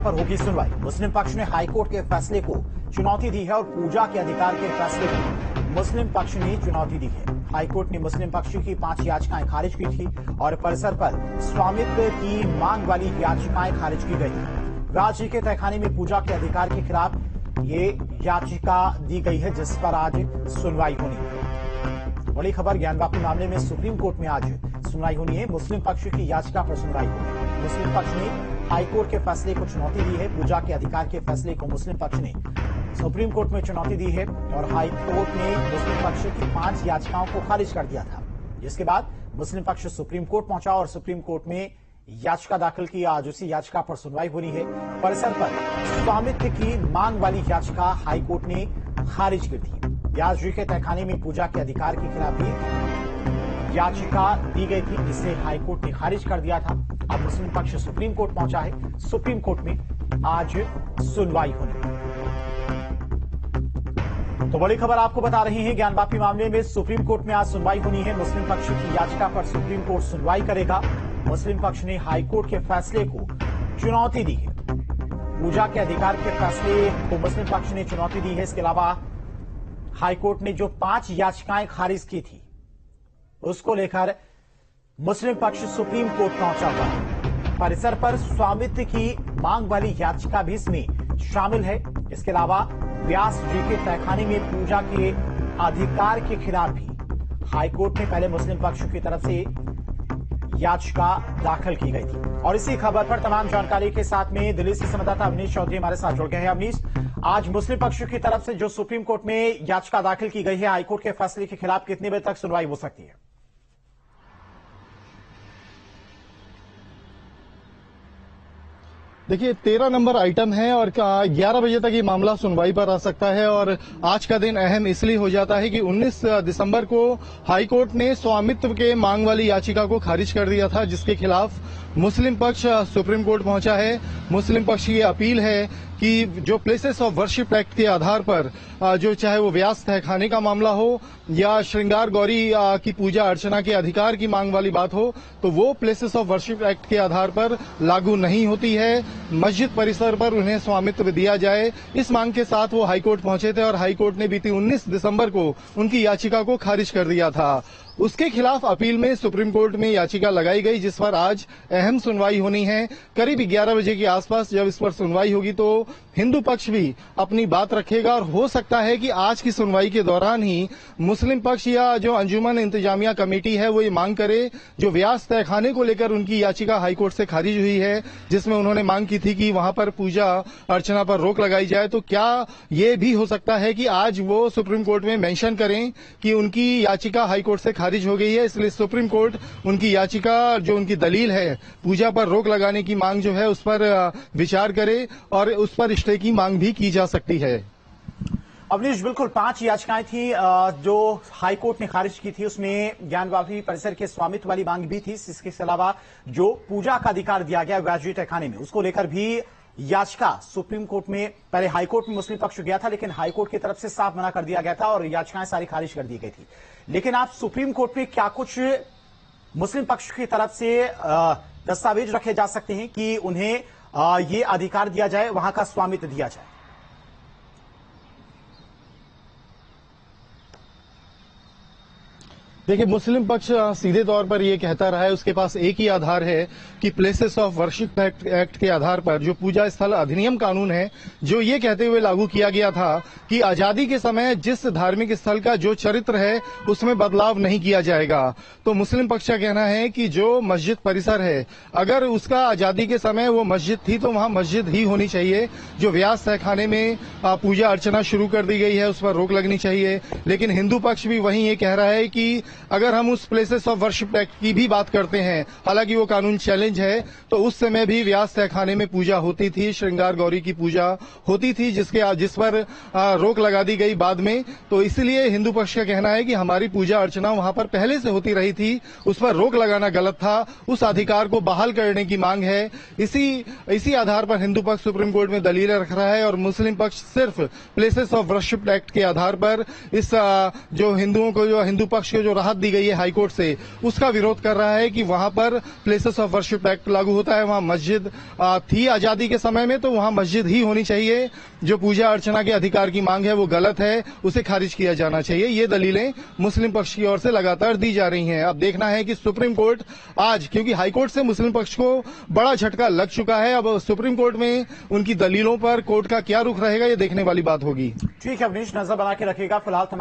पर होगी सुनवाई। मुस्लिम पक्ष ने हाईकोर्ट के फैसले को चुनौती दी है और पूजा के अधिकार के फैसले को मुस्लिम पक्ष ने चुनौती दी है। हाईकोर्ट ने मुस्लिम पक्ष की 5 याचिकाएं खारिज की थी और परिसर पर स्वामित्व की मांग वाली याचिकाएं खारिज की गई थी। राज्य के तहखाने में पूजा के अधिकार के खिलाफ ये याचिका दी गई है, जिस पर आज सुनवाई होनी है। बड़ी खबर, ज्ञानवापी मामले में सुप्रीम कोर्ट में आज सुनवाई होनी है। मुस्लिम पक्ष की याचिका पर सुनवाई होगी। मुस्लिम पक्ष ने हाईकोर्ट के फैसले को चुनौती दी है। पूजा के अधिकार के फैसले को मुस्लिम पक्ष ने सुप्रीम कोर्ट में चुनौती दी है और हाईकोर्ट ने मुस्लिम पक्ष की 5 याचिकाओं को खारिज कर दिया था, जिसके बाद मुस्लिम पक्ष सुप्रीम कोर्ट पहुंचा और सुप्रीम कोर्ट में याचिका दाखिल की। आज उसी याचिका पर सुनवाई होनी है। परिसर पर स्वामित्व की मांग वाली याचिका हाईकोर्ट ने खारिज कर दी। व्यास जी के तहखाने में पूजा के अधिकार के खिलाफ भी याचिका दी गई थी, जिसे हाईकोर्ट ने खारिज कर दिया था। अब मुस्लिम पक्ष सुप्रीम कोर्ट पहुंचा है। सुप्रीम कोर्ट में आज सुनवाई होनी है। तो बड़ी खबर आपको बता रहे हैं, ज्ञानवापी मामले में सुप्रीम कोर्ट में आज सुनवाई होनी है। मुस्लिम पक्ष की याचिका पर सुप्रीम कोर्ट सुनवाई करेगा। मुस्लिम पक्ष ने हाईकोर्ट के फैसले को चुनौती दी है। पूजा के अधिकार के फैसले को मुस्लिम पक्ष ने चुनौती दी है। इसके अलावा हाईकोर्ट ने जो 5 याचिकाएं खारिज की थी, उसको लेकर मुस्लिम पक्ष सुप्रीम कोर्ट पहुंचा हुआ है। परिसर पर स्वामित्व की मांग वाली याचिका भी इसमें शामिल है। इसके अलावा व्यास जी के तहखाने में पूजा के अधिकार के खिलाफ भी हाईकोर्ट में पहले मुस्लिम पक्ष की तरफ से याचिका दाखिल की गई थी। और इसी खबर पर तमाम जानकारी के साथ में दिल्ली से संवाददाता अवनीश चौधरी हमारे साथ जुड़ गए हैं। अवनीश, आज मुस्लिम पक्ष की तरफ से जो सुप्रीम कोर्ट में याचिका दाखिल की गई है हाईकोर्ट के फैसले के खिलाफ, कितने बजे तक सुनवाई हो सकती है? देखिए, 13 नंबर आइटम है और 11 बजे तक ये मामला सुनवाई पर आ सकता है। और आज का दिन अहम इसलिए हो जाता है कि 19 दिसंबर को हाईकोर्ट ने स्वामित्व के मांग वाली याचिका को खारिज कर दिया था, जिसके खिलाफ मुस्लिम पक्ष सुप्रीम कोर्ट पहुंचा है। मुस्लिम पक्ष की अपील है कि जो प्लेसेस ऑफ वर्शिप एक्ट के आधार पर जो चाहे वो व्यास तहखाने का मामला हो या श्रृंगार गौरी की पूजा अर्चना के अधिकार की मांग वाली बात हो, तो वो प्लेसेस ऑफ वर्शिप एक्ट के आधार पर लागू नहीं होती है। मस्जिद परिसर पर उन्हें स्वामित्व दिया जाए, इस मांग के साथ वो हाईकोर्ट पहुंचे थे और हाईकोर्ट ने बीती 19 दिसंबर को उनकी याचिका को खारिज कर दिया था। उसके खिलाफ अपील में सुप्रीम कोर्ट में याचिका लगाई गई, जिस पर आज अहम सुनवाई होनी है। करीब 11 बजे के आसपास जब इस पर सुनवाई होगी तो हिंदू पक्ष भी अपनी बात रखेगा और हो सकता है कि आज की सुनवाई के दौरान ही मुस्लिम पक्ष या जो अंजुमन इंतजामिया कमेटी है वो ये मांग करे, जो व्यास तहखाने को लेकर उनकी याचिका हाईकोर्ट से खारिज हुई है, जिसमें उन्होंने मांग की थी कि वहां पर पूजा अर्चना पर रोक लगाई जाए, तो क्या ये भी हो सकता है कि आज वो सुप्रीम कोर्ट में मेंशन करें कि उनकी याचिका हाईकोर्ट से खारिज हो गई है, इसलिए सुप्रीम कोर्ट उनकी याचिका, जो उनकी दलील है पूजा पर रोक लगाने की मांग जो है उस पर विचार करे और उस पर स्टे की मांग भी की जा सकती है। अवनीश, बिल्कुल 5 याचिकाएं थी जो हाईकोर्ट ने खारिज की थी। उसमें ज्ञानवापी परिसर के स्वामित्व वाली मांग भी थी। इसके अलावा जो पूजा का अधिकार दिया गया व्यास जी तहखाने में, उसको लेकर भी याचिका सुप्रीम कोर्ट में, पहले हाईकोर्ट में मुस्लिम पक्ष गया था, लेकिन हाईकोर्ट की तरफ से साफ मना कर दिया गया था और याचिकाएं सारी खारिज कर दी गई थी। लेकिन आप सुप्रीम कोर्ट में क्या कुछ मुस्लिम पक्ष की तरफ से दस्तावेज रखे जा सकते हैं कि उन्हें ये अधिकार दिया जाए, वहां का स्वामित्व दिया जाए? देखिए, मुस्लिम पक्ष सीधे तौर पर यह कहता रहा है, उसके पास एक ही आधार है कि प्लेसेस ऑफ वर्शिप एक्ट के आधार पर जो पूजा स्थल अधिनियम कानून है, जो ये कहते हुए लागू किया गया था कि आजादी के समय जिस धार्मिक स्थल का जो चरित्र है उसमें बदलाव नहीं किया जाएगा। तो मुस्लिम पक्ष का कहना है कि जो मस्जिद परिसर है, अगर उसका आजादी के समय वो मस्जिद थी तो वहां मस्जिद ही होनी चाहिए। जो व्यास तहखाने में पूजा अर्चना शुरू कर दी गई है उस पर रोक लगनी चाहिए। लेकिन हिंदू पक्ष भी वहीं ये कह रहा है कि अगर हम उस प्लेसेस ऑफ वर्शिप एक्ट की भी बात करते हैं, हालांकि वो कानून चैलेंज है, तो उस समय भी व्यास तहखाने में पूजा होती थी, श्रृंगार गौरी की पूजा होती थी, जिस पर रोक लगा दी गई बाद में। तो इसलिए हिंदू पक्ष का कहना है कि हमारी पूजा अर्चना वहां पर पहले से होती रही थी, उस पर रोक लगाना गलत था, उस अधिकार को बहाल करने की मांग है। इसी आधार पर हिंदू पक्ष सुप्रीम कोर्ट में दलीलें रख रहा है और मुस्लिम पक्ष सिर्फ प्लेसेस ऑफ वर्शिप एक्ट के आधार पर इस जो हिंदुओं को, जो हिंदू पक्ष के जो राहत दी गई है हाईकोर्ट से, उसका विरोध कर रहा है कि वहां पर प्लेसेस ऑफ वर्शिप एक्ट लागू होता है। वहां मस्जिद थी आजादी के समय में, तो वहां मस्जिद ही होनी चाहिए। जो पूजा अर्चना के अधिकार की मांग है वो गलत है, उसे खारिज किया जाना चाहिए। ये दलीलें मुस्लिम पक्ष की ओर से लगातार दी जा रही हैं। अब देखना है कि सुप्रीम कोर्ट आज, क्योंकि हाईकोर्ट से मुस्लिम पक्ष को बड़ा झटका लग चुका है, अब सुप्रीम कोर्ट में उनकी दलीलों पर कोर्ट का क्या रुख रहेगा, ये देखने वाली बात होगी। ठीक है अवनीश, नजर बना के रखिएगा। फिलहाल